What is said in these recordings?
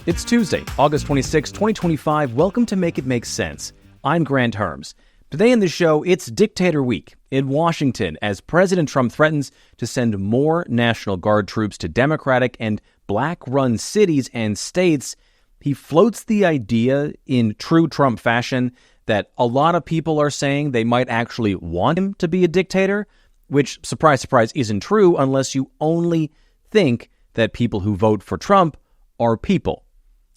It's Tuesday, August 26, 2025. Welcome to Make It Make Sense. I'm Granthermes. Today in the show, it's Dictator Week in Washington as President Trump threatens to send more National Guard troops to Democratic and Black-run cities and states. He floats the idea in true Trump fashion that a lot of people are saying they might actually want him to be a dictator, which, surprise, surprise, isn't true unless you only think that people who vote for Trump are people.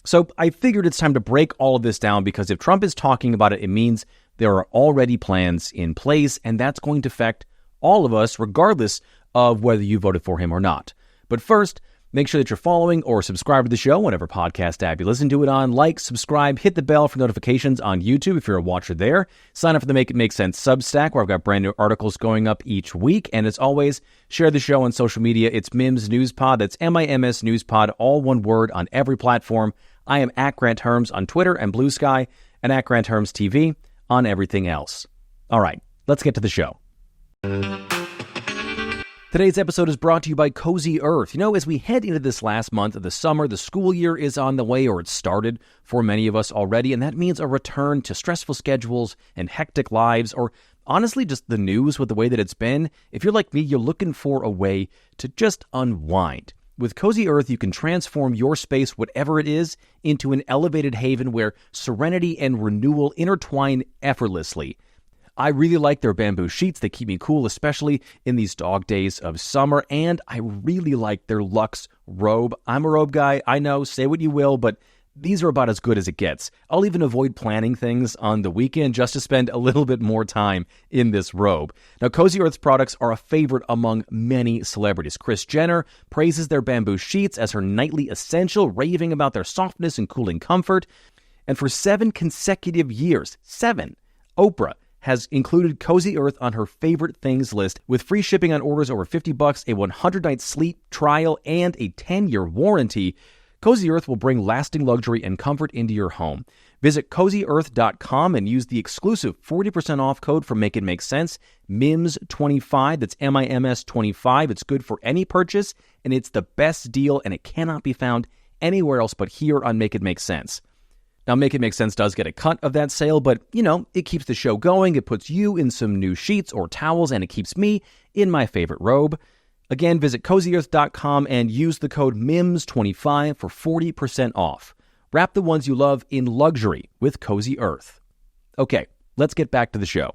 So I figured it's time to break all of this down because if Trump is talking about it, it means there are already plans in place, and that's going to affect all of us regardless of whether you voted for him or not. But first, make sure that you're following or subscribe to the show, whatever podcast app you listen to it on. Like, subscribe, hit the bell for notifications on YouTube if you're a watcher there. Sign up for the Make It Make Sense Substack, where I've got brand new articles going up each week. And as always, share the show on social media. It's Mims News Pod. That's MIMS News Pod, all one word on every platform. I am at Granthermes on Twitter and Bluesky, and at Granthermes TV on everything else. All right, let's get to the show. Today's episode is brought to you by Cozy Earth. You know, as we head into this last month of the summer, the school year is on the way, or it started for many of us already, and that means a return to stressful schedules and hectic lives, or honestly, just the news with the way that it's been. If you're like me, you're looking for a way to just unwind. With Cozy Earth, you can transform your space, whatever it is, into an elevated haven where serenity and renewal intertwine effortlessly. I really like their bamboo sheets. They keep me cool, especially in these dog days of summer. And I really like their luxe robe. I'm a robe guy. I know, say what you will, but these are about as good as it gets. I'll even avoid planning things on the weekend just to spend a little bit more time in this robe. Now, Cozy Earth's products are a favorite among many celebrities. Kris Jenner praises their bamboo sheets as her nightly essential, raving about their softness and cooling comfort. And for 7 consecutive years, 7, Oprah has included Cozy Earth on her favorite things list with free shipping on orders over $50, a 100-night sleep trial, and a 10-year warranty. Cozy Earth will bring lasting luxury and comfort into your home. Visit CozyEarth.com and use the exclusive 40% off code for Make It Make Sense, MIMS25, that's MIMS25. It's good for any purchase, and it's the best deal, and it cannot be found anywhere else but here on Make It Make Sense. Now, Make It Make Sense does get a cut of that sale, but, you know, it keeps the show going, it puts you in some new sheets or towels, and it keeps me in my favorite robe. Again, visit CozyEarth.com and use the code MIMS25 for 40% off. Wrap the ones you love in luxury with Cozy Earth. Okay, let's get back to the show.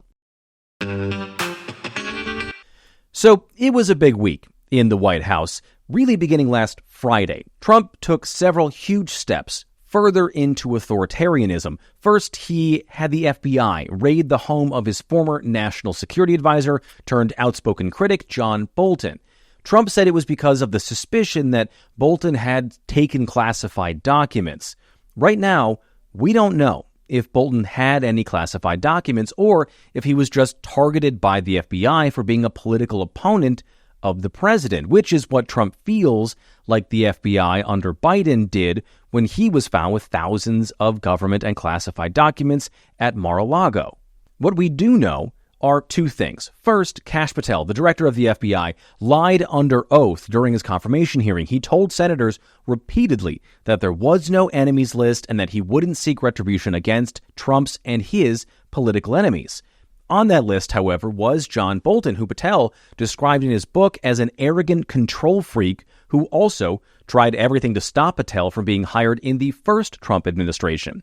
So, it was a big week in the White House, really beginning last Friday. Trump took several huge steps further into authoritarianism. First, he had the FBI raid the home of his former national security advisor turned outspoken critic, John Bolton. Trump said it was because of the suspicion that Bolton had taken classified documents. Right now, we don't know if Bolton had any classified documents or if he was just targeted by the FBI for being a political opponent of the president, which is what Trump feels like the FBI under Biden did when he was found with thousands of government and classified documents at Mar-a-Lago. What we do know are 2 things. First, Kash Patel, the director of the FBI, lied under oath during his confirmation hearing. He told senators repeatedly that there was no enemies list and that he wouldn't seek retribution against Trump's and his political enemies. On that list, however, was John Bolton, who Patel described in his book as an arrogant control freak who also tried everything to stop Patel from being hired in the first Trump administration.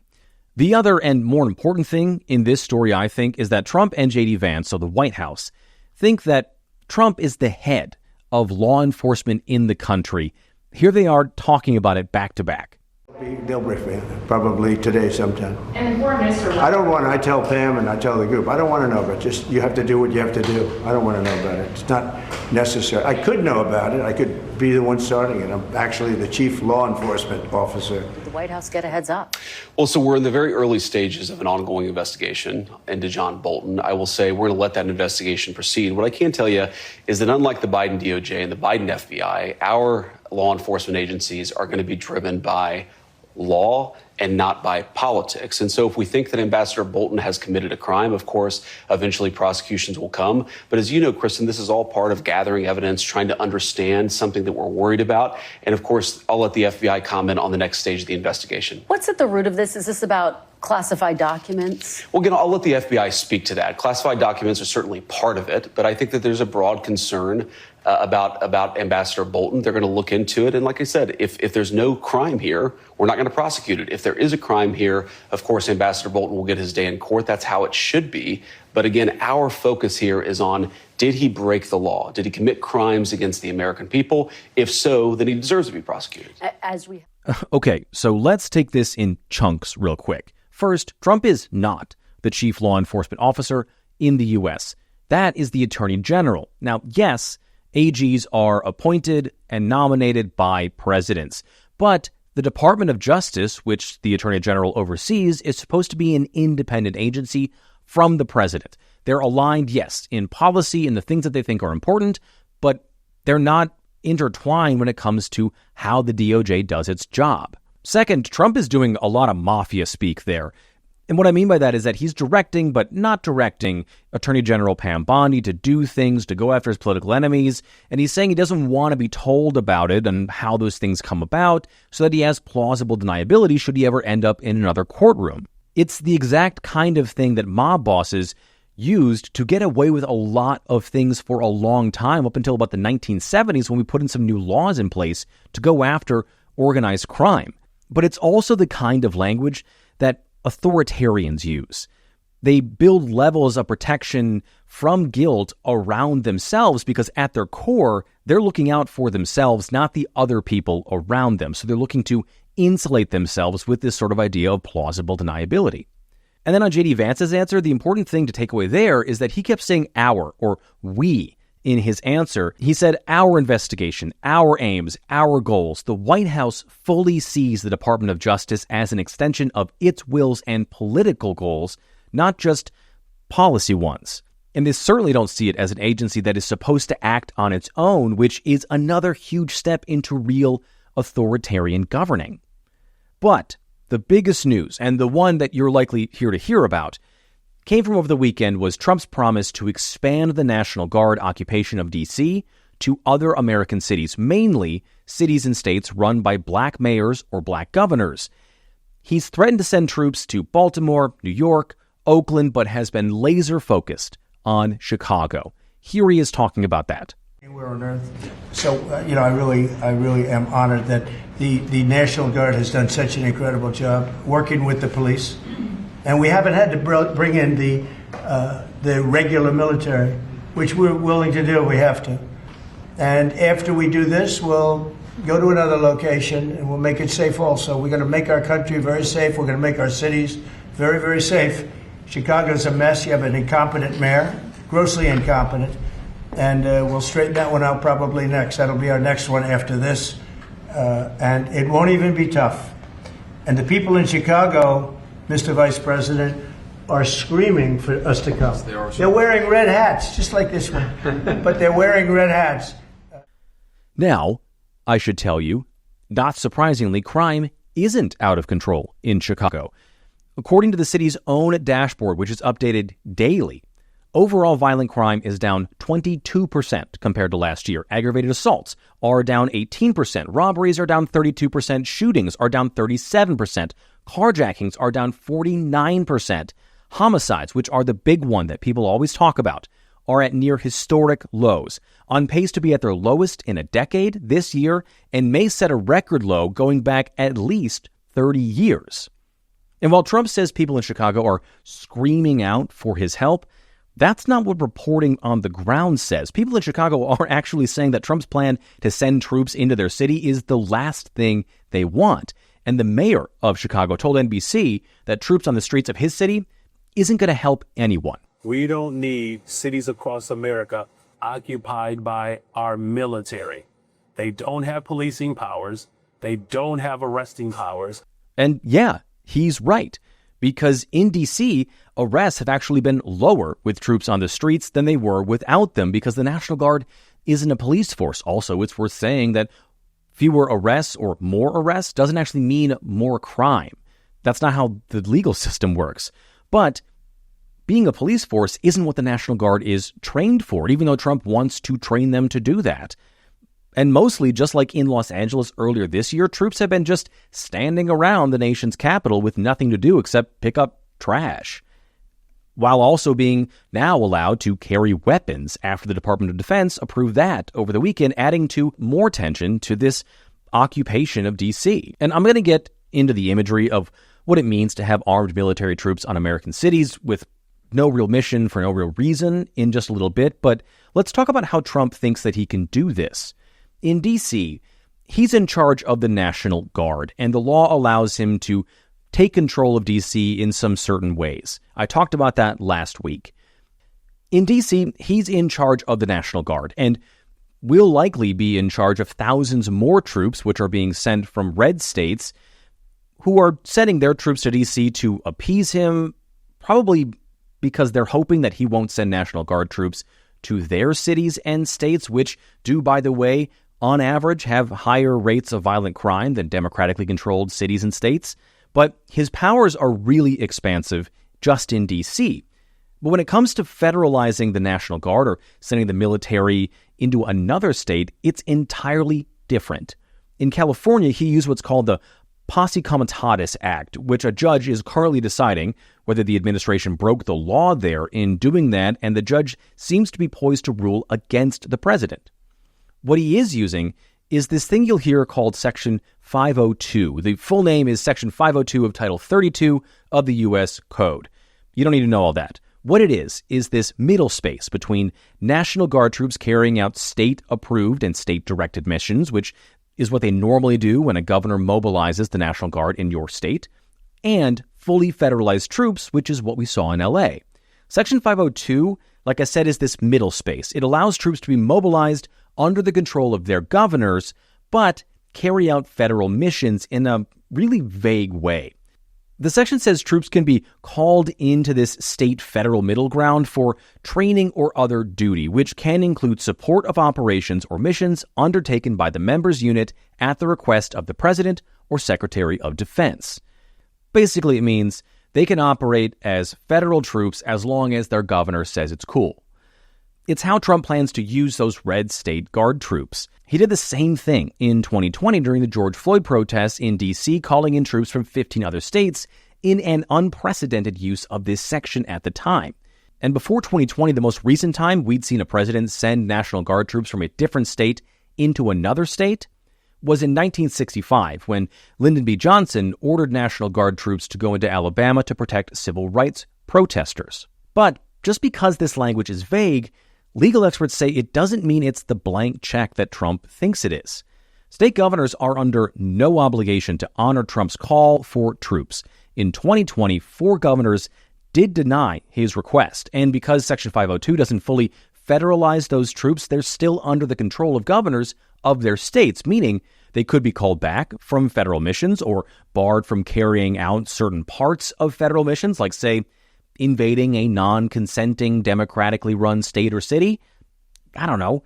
The other and more important thing in this story, I think, is that Trump and J.D. Vance, so the White House, think that Trump is the head of law enforcement in the country. Here they are talking about it back to back. They'll brief me, probably today sometime. And the foreign minister... I tell Pam and I tell the group, I don't want to know, but just you have to do what you have to do. I don't want to know about it. It's not necessary. I could know about it. I could be the one starting it. I'm actually the chief law enforcement officer. Did the White House get a heads up? Well, so we're in the very early stages of an ongoing investigation into John Bolton. I will say we're going to let that investigation proceed. What I can tell you is that unlike the Biden DOJ and the Biden FBI, our law enforcement agencies are going to be driven by law and not by politics. And so if we think that Ambassador Bolton has committed a crime, of course, eventually prosecutions will come. But as you know, Kristen, this is all part of gathering evidence, trying to understand something that we're worried about. And of course, I'll let the FBI comment on the next stage of the investigation. What's at the root of this? Is this about classified documents? Well, again, I'll let the FBI speak to that. Classified documents are certainly part of it, but I think that there's a broad concern about Ambassador Bolton. They're going to look into it. And like I said, if there's no crime here, we're not going to prosecute it. If there is a crime here, of course, Ambassador Bolton will get his day in court. That's how it should be. But again, our focus here is on, did he break the law? Did he commit crimes against the American people? If so, then he deserves to be prosecuted. Okay, so let's take this in chunks real quick. First, Trump is not the chief law enforcement officer in the U.S. That is the Attorney General. Now, yes, AGs are appointed and nominated by presidents, but the Department of Justice, which the Attorney General oversees, is supposed to be an independent agency from the president. They're aligned, yes, in policy and the things that they think are important, but they're not intertwined when it comes to how the DOJ does its job. Second, Trump is doing a lot of mafia speak there. And what I mean by that is that he's directing, but not directing, Attorney General Pam Bondi to do things, to go after his political enemies. And he's saying he doesn't want to be told about it and how those things come about so that he has plausible deniability should he ever end up in another courtroom. It's the exact kind of thing that mob bosses used to get away with a lot of things for a long time, up until about the 1970s when we put in some new laws in place to go after organized crime. But it's also the kind of language that authoritarians use. They build levels of protection from guilt around themselves because at their core, they're looking out for themselves, not the other people around them. So they're looking to insulate themselves with this sort of idea of plausible deniability. And then on J.D. Vance's answer, the important thing to take away there is that he kept saying our or we in his answer. He said our investigation, our aims, our goals. The White House fully sees the Department of Justice as an extension of its wills and political goals, not just policy ones. And they certainly don't see it as an agency that is supposed to act on its own, which is another huge step into real authoritarian governing. But the biggest news, and the one that you're likely here to hear about, came from over the weekend was Trump's promise to expand the National Guard occupation of D.C. to other American cities, mainly cities and states run by black mayors or black governors. He's threatened to send troops to Baltimore, New York, Oakland, but has been laser-focused on Chicago. Here he is talking about that. Anywhere on earth. So, I really am honored that the National Guard has done such an incredible job working with the police. And we haven't had to bring in the regular military, which we're willing to do. We have to. And after we do this, we'll go to another location and we'll make it safe also. We're going to make our country very safe. We're going to make our cities very, very safe. Chicago's a mess. You have an incompetent mayor, grossly incompetent. And we'll straighten that one out probably next. That'll be our next one after this. And it won't even be tough. And the people in Chicago, Mr. Vice President, are screaming for us to come. They're wearing red hats, just like this one, but they're wearing red hats. Now, I should tell you, not surprisingly, crime isn't out of control in Chicago. According to the city's own dashboard, which is updated daily, overall violent crime is down 22% compared to last year. Aggravated assaults are down 18%. Robberies are down 32%. Shootings are down 37%. Carjackings are down 49%. Homicides, which are the big one that people always talk about, are at near historic lows, on pace to be at their lowest in a decade this year, and may set a record low going back at least 30 years. And while Trump says people in Chicago are screaming out for his help, that's not what reporting on the ground says. People in Chicago are actually saying that Trump's plan to send troops into their city is the last thing they want. And the mayor of Chicago told NBC that troops on the streets of his city isn't going to help anyone. We don't need cities across America occupied by our military. They don't have policing powers. They don't have arresting powers. And yeah, he's right. Because in D.C., arrests have actually been lower with troops on the streets than they were without them, because the National Guard isn't a police force. Also, it's worth saying that Fewer arrests or more arrests doesn't actually mean more crime. That's not how the legal system works. But being a police force isn't what the National Guard is trained for, even though Trump wants to train them to do that. And mostly, just like in Los Angeles earlier this year, troops have been just standing around the nation's capital with nothing to do except pick up trash, while also being now allowed to carry weapons after the Department of Defense approved that over the weekend, adding to more tension to this occupation of D.C. And I'm going to get into the imagery of what it means to have armed military troops on American cities with no real mission for no real reason in just a little bit, but let's talk about how Trump thinks that he can do this. In D.C., he's in charge of the National Guard, and the law allows him to take control of D.C. in some certain ways. I talked about that last week. In D.C., he's in charge of the National Guard, and will likely be in charge of thousands more troops which are being sent from red states who are sending their troops to D.C. to appease him, probably because they're hoping that he won't send National Guard troops to their cities and states, which do, by the way, on average, have higher rates of violent crime than democratically controlled cities and states. But his powers are really expansive just in D.C. But when it comes to federalizing the National Guard or sending the military into another state, it's entirely different. In California, he used what's called the Posse Comitatus Act, which a judge is currently deciding whether the administration broke the law there in doing that, and the judge seems to be poised to rule against the president. What he is using is this thing you'll hear called Section 502. The full name is Section 502 of Title 32 of the U.S. Code. You don't need to know all that. What it is this middle space between National Guard troops carrying out state-approved and state-directed missions, which is what they normally do when a governor mobilizes the National Guard in your state, and fully federalized troops, which is what we saw in L.A. Section 502, like I said, is this middle space. It allows troops to be mobilized under the control of their governors, but carry out federal missions in a really vague way. The section says troops can be called into this state-federal middle ground for training or other duty, which can include support of operations or missions undertaken by the members' unit at the request of the President or Secretary of Defense. Basically, it means they can operate as federal troops as long as their governor says it's cool. It's how Trump plans to use those red state guard troops. He did the same thing in 2020 during the George Floyd protests in D.C., calling in troops from 15 other states in an unprecedented use of this section at the time. And before 2020, the most recent time we'd seen a president send National Guard troops from a different state into another state was in 1965, when Lyndon B. Johnson ordered National Guard troops to go into Alabama to protect civil rights protesters. But just because this language is vague, legal experts say it doesn't mean it's the blank check that Trump thinks it is. State governors are under no obligation to honor Trump's call for troops. In 2020, 4 governors did deny his request, and because Section 502 doesn't fully federalize those troops, they're still under the control of governors of their states, meaning they could be called back from federal missions or barred from carrying out certain parts of federal missions, like, say, invading a non-consenting, democratically run state or city? I don't know.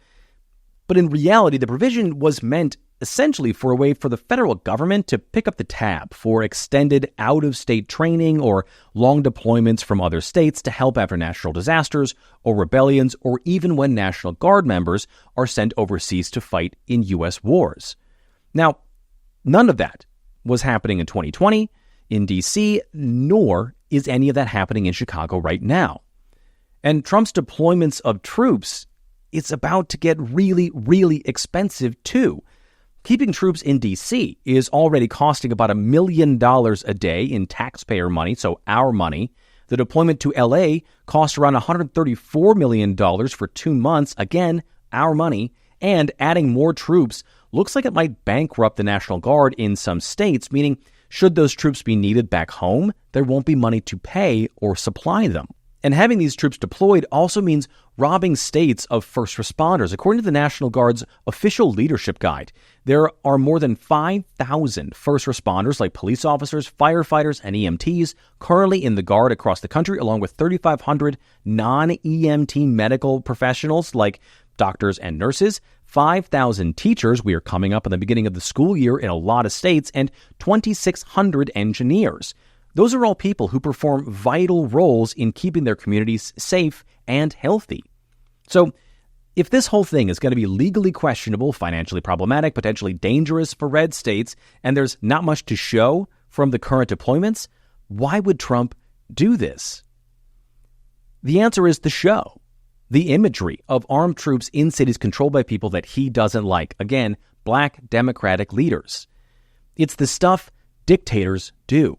But in reality, the provision was meant essentially for a way for the federal government to pick up the tab for extended out-of-state training or long deployments from other states to help after natural disasters or rebellions, or even when National Guard members are sent overseas to fight in U.S. wars. Now, none of that was happening in 2020 in D.C., nor is any of that happening in Chicago right now. And Trump's deployments of troops, it's about to get really, really expensive too. Keeping troops in D.C. is already costing about $1 million a day in taxpayer money, so our money. The deployment to L.A. cost around $134 million for 2 months, again, our money. And adding more troops looks like it might bankrupt the National Guard in some states, meaning should those troops be needed back home, there won't be money to pay or supply them. And having these troops deployed also means robbing states of first responders. According to the National Guard's official leadership guide, there are more than 5,000 first responders like police officers, firefighters, and EMTs currently in the Guard across the country, along with 3,500 non-EMT medical professionals like doctors and nurses, 5,000 teachers, we are coming up on the beginning of the school year in a lot of states, and 2,600 engineers. Those are all people who perform vital roles in keeping their communities safe and healthy. So, if this whole thing is going to be legally questionable, financially problematic, potentially dangerous for red states, and there's not much to show from the current deployments, why would Trump do this? The answer is the show. The imagery of armed troops in cities controlled by people that he doesn't like. Again, black Democratic leaders. It's the stuff dictators do.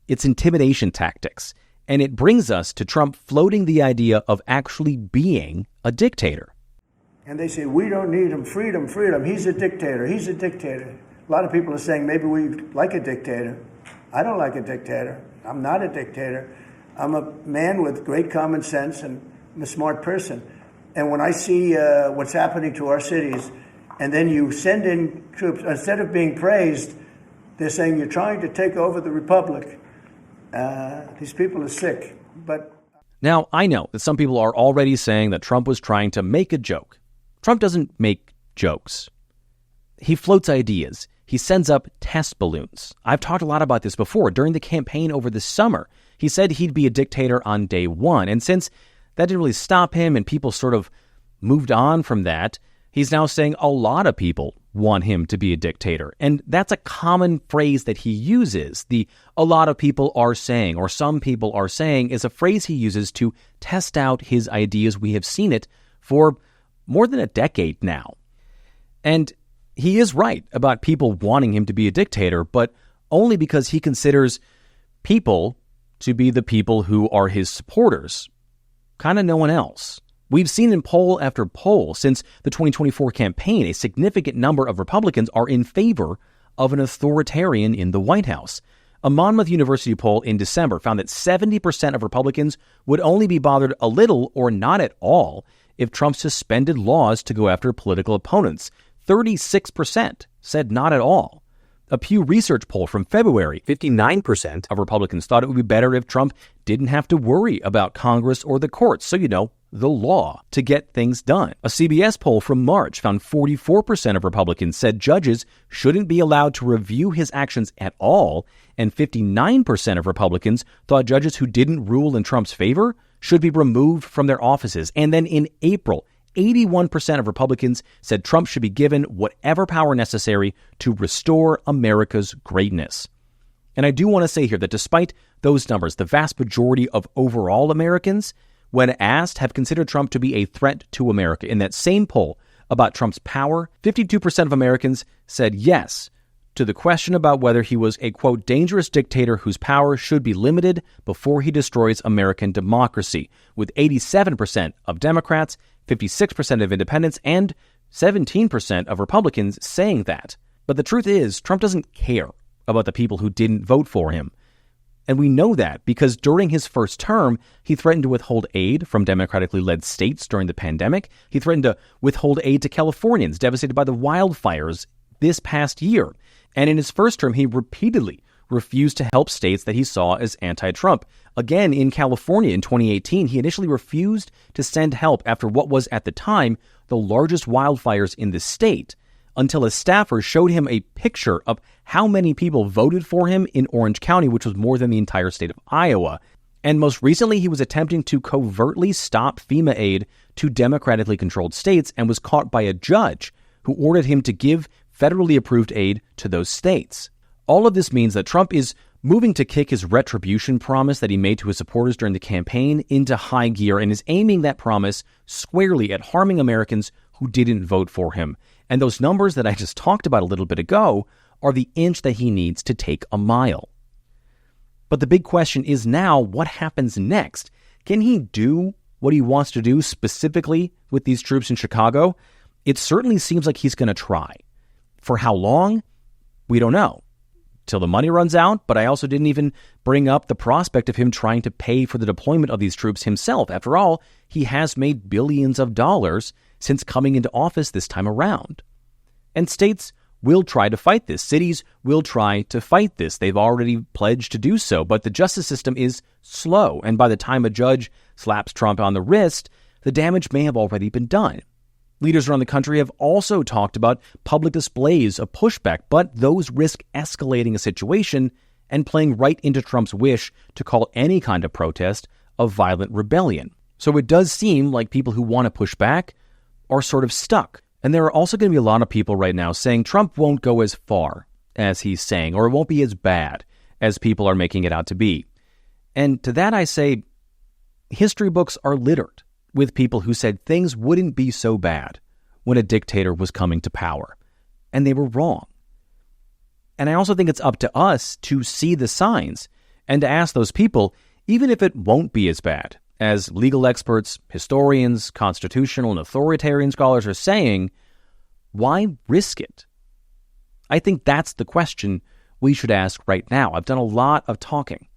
It's intimidation tactics. And it brings us to Trump floating the idea of actually being a dictator. And they say, we don't need him, freedom, freedom. He's a dictator, he's a dictator. A lot of people are saying maybe we like a dictator. I don't like a dictator. I'm not a dictator. I'm a man with great common sense, and I'm a smart person. And when I see what's happening to our cities, and then you send in troops, instead of being praised, they're saying you're trying to take over the republic. These people are sick. But now, I know that some people are already saying that Trump was trying to make a joke. Trump doesn't make jokes. He floats ideas. He sends up test balloons. I've talked a lot about this before. During the campaign over the summer, he said he'd be a dictator on day one. And since that didn't really stop him and people sort of moved on from that, he's now saying a lot of people want him to be a dictator. And that's a common phrase that he uses. The "a lot of people are saying" or "some people are saying" is a phrase he uses to test out his ideas. We have seen it for more than a decade now. And he is right about people wanting him to be a dictator, but only because he considers people to be the people who are his supporters. Kind of no one else. We've seen in poll after poll since the 2024 campaign, a significant number of Republicans are in favor of an authoritarian in the White House. A Monmouth University poll in December found that 70% of Republicans would only be bothered a little or not at all if Trump suspended laws to go after political opponents. 36% said not at all. A Pew Research poll from February, 59% of Republicans thought it would be better if Trump didn't have to worry about Congress or the courts, so the law, to get things done. A CBS poll from March found 44% of Republicans said judges shouldn't be allowed to review his actions at all, and 59% of Republicans thought judges who didn't rule in Trump's favor should be removed from their offices. And then in April, 81% of Republicans said Trump should be given whatever power necessary to restore America's greatness. And I do want to say here that despite those numbers, the vast majority of overall Americans, when asked, have considered Trump to be a threat to America. In that same poll about Trump's power, 52% of Americans said yes to the question about whether he was a, quote, dangerous dictator whose power should be limited before he destroys American democracy, with 87% of Democrats, 56% of independents, and 17% of Republicans saying that. But the truth is, Trump doesn't care about the people who didn't vote for him. And we know that because during his first term, he threatened to withhold aid from democratically led states during the pandemic. He threatened to withhold aid to Californians devastated by the wildfires this past year. And in his first term, he repeatedly refused to help states that he saw as anti-Trump. Again, in California in 2018, he initially refused to send help after what was at the time the largest wildfires in the state, until a staffer showed him a picture of how many people voted for him in Orange County, which was more than the entire state of Iowa. And most recently, he was attempting to covertly stop FEMA aid to democratically controlled states and was caught by a judge who ordered him to give federally approved aid to those states. All of this means that Trump is moving to kick his retribution promise that he made to his supporters during the campaign into high gear and is aiming that promise squarely at harming Americans who didn't vote for him. And those numbers that I just talked about a little bit ago are the inch that he needs to take a mile. But the big question is now, what happens next? Can he do what he wants to do specifically with these troops in Chicago? It certainly seems like he's going to try. For how long? We don't know. Till the money runs out, but I also didn't even bring up the prospect of him trying to pay for the deployment of these troops himself. After all, he has made billions of dollars since coming into office this time around. And states will try to fight this. Cities will try to fight this. They've already pledged to do so, but the justice system is slow, and by the time a judge slaps Trump on the wrist, the damage may have already been done. Leaders around the country have also talked about public displays of pushback, but those risk escalating a situation and playing right into Trump's wish to call any kind of protest a violent rebellion. So it does seem like people who want to push back are sort of stuck. And there are also going to be a lot of people right now saying Trump won't go as far as he's saying, or it won't be as bad as people are making it out to be. And to that I say, history books are littered with people who said things wouldn't be so bad when a dictator was coming to power. And they were wrong. And I also think it's up to us to see the signs and to ask those people, even if it won't be as bad as legal experts, historians, constitutional and authoritarian scholars are saying, why risk it? I think that's the question we should ask right now. I've done a lot of talking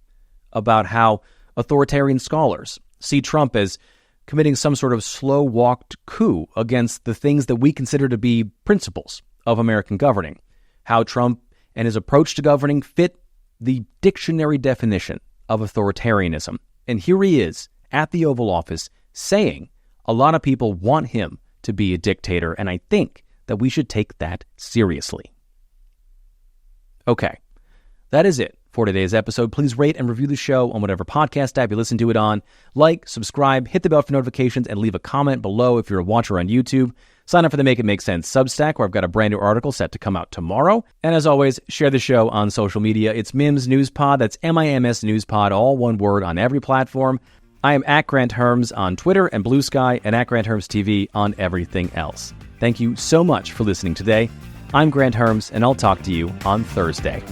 about how authoritarian scholars see Trump as committing some sort of slow-walked coup against the things that we consider to be principles of American governing, how Trump and his approach to governing fit the dictionary definition of authoritarianism. And here he is at the Oval Office saying a lot of people want him to be a dictator, and I think that we should take that seriously. Okay, that is it for today's episode. Please rate and review the show on whatever podcast app you listen to it on. Like, subscribe, hit the bell for notifications, and leave a comment below if you're a watcher on YouTube. Sign up for the Make It Make Sense Substack, where I've got a brand new article set to come out tomorrow. And as always, share the show on social media. It's Mims News Pod. That's MIMS News Pod, all one word on every platform. I am at Granthermes on Twitter and Bluesky, and at Granthermes TV on everything else. Thank you so much for listening today. I'm Granthermes, and I'll talk to you on Thursday.